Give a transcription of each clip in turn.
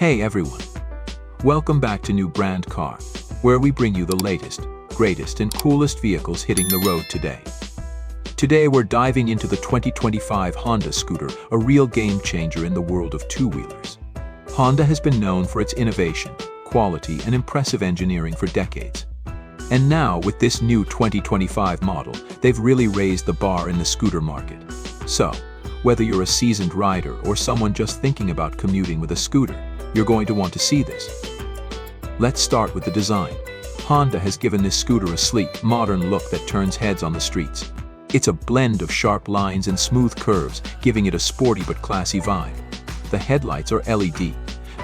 Hey everyone! Welcome back to New Brand Car, where we bring you the latest, greatest and coolest vehicles hitting the road today. Today we're diving into the 2025 Honda Scooter, a real game changer in the world of two-wheelers. Honda has been known for its innovation, quality and impressive engineering for decades. And now, with this new 2025 model, they've really raised the bar in the scooter market. So, whether you're a seasoned rider or someone just thinking about commuting with a scooter, you're going to want to see this. Let's start with the design. Honda has given this scooter a sleek, modern look that turns heads on the streets. It's a blend of sharp lines and smooth curves, giving it a sporty but classy vibe. The headlights are LED,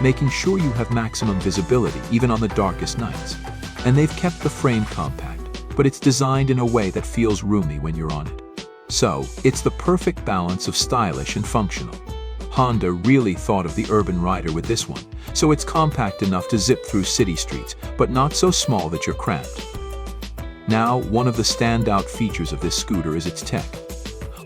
making sure you have maximum visibility even on the darkest nights. And they've kept the frame compact, but it's designed in a way that feels roomy when you're on it. So, it's the perfect balance of stylish and functional. Honda really thought of the urban rider with this one, so it's compact enough to zip through city streets, but not so small that you're cramped. Now, one of the standout features of this scooter is its tech.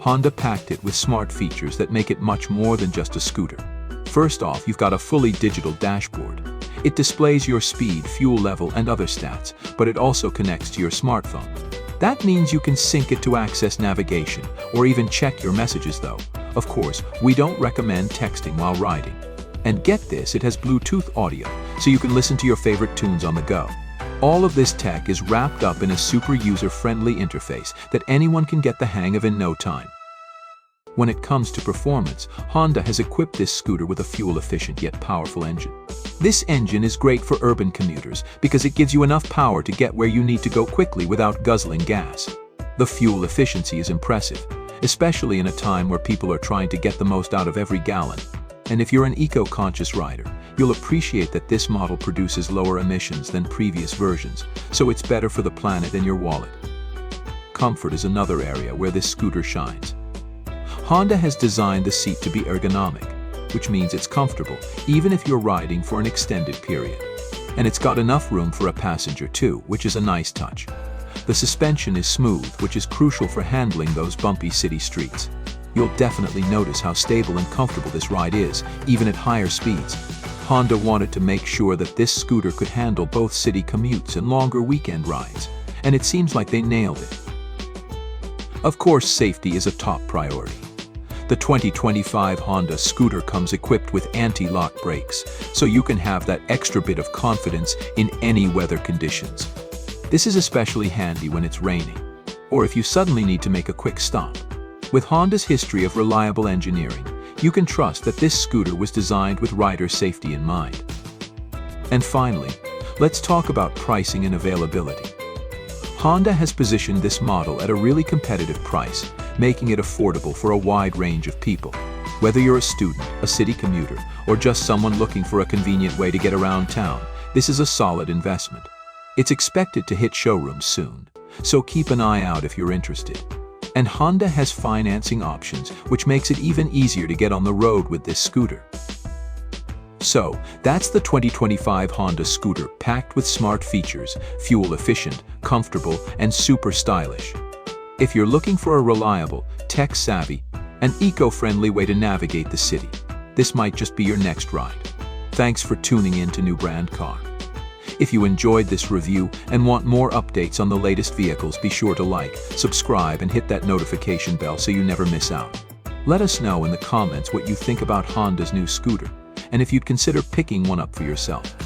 Honda packed it with smart features that make it much more than just a scooter. First off, you've got a fully digital dashboard. It displays your speed, fuel level, and other stats, but it also connects to your smartphone. That means you can sync it to access navigation, or even check your messages though. Of course, we don't recommend texting while riding. And get this, it has Bluetooth audio, so you can listen to your favorite tunes on the go. All of this tech is wrapped up in a super user-friendly interface that anyone can get the hang of in no time. When it comes to performance, Honda has equipped this scooter with a fuel-efficient yet powerful engine. This engine is great for urban commuters because it gives you enough power to get where you need to go quickly without guzzling gas. The fuel efficiency is impressive, especially in a time where people are trying to get the most out of every gallon. And if you're an eco-conscious rider, you'll appreciate that this model produces lower emissions than previous versions, so it's better for the planet and your wallet. Comfort is another area where this scooter shines. Honda has designed the seat to be ergonomic, which means it's comfortable even if you're riding for an extended period. And it's got enough room for a passenger too, which is a nice touch. The suspension is smooth, which is crucial for handling those bumpy city streets. You'll definitely notice how stable and comfortable this ride is, even at higher speeds. Honda wanted to make sure that this scooter could handle both city commutes and longer weekend rides, and it seems like they nailed it. Of course, safety is a top priority. The 2025 Honda Scooter comes equipped with anti-lock brakes, so you can have that extra bit of confidence in any weather conditions. This is especially handy when it's raining, or if you suddenly need to make a quick stop. With Honda's history of reliable engineering, you can trust that this scooter was designed with rider safety in mind. And finally, let's talk about pricing and availability. Honda has positioned this model at a really competitive price, making it affordable for a wide range of people. Whether you're a student, a city commuter, or just someone looking for a convenient way to get around town, this is a solid investment. It's expected to hit showrooms soon, so keep an eye out if you're interested. And Honda has financing options, which makes it even easier to get on the road with this scooter. So, that's the 2025 Honda Scooter, packed with smart features, fuel-efficient, comfortable, and super stylish. If you're looking for a reliable, tech-savvy, and eco-friendly way to navigate the city, this might just be your next ride. Thanks for tuning in to New Brand Car. If you enjoyed this review and want more updates on the latest vehicles, be sure to like, subscribe, and hit that notification bell so you never miss out. Let us know in the comments what you think about Honda's new scooter, and if you'd consider picking one up for yourself.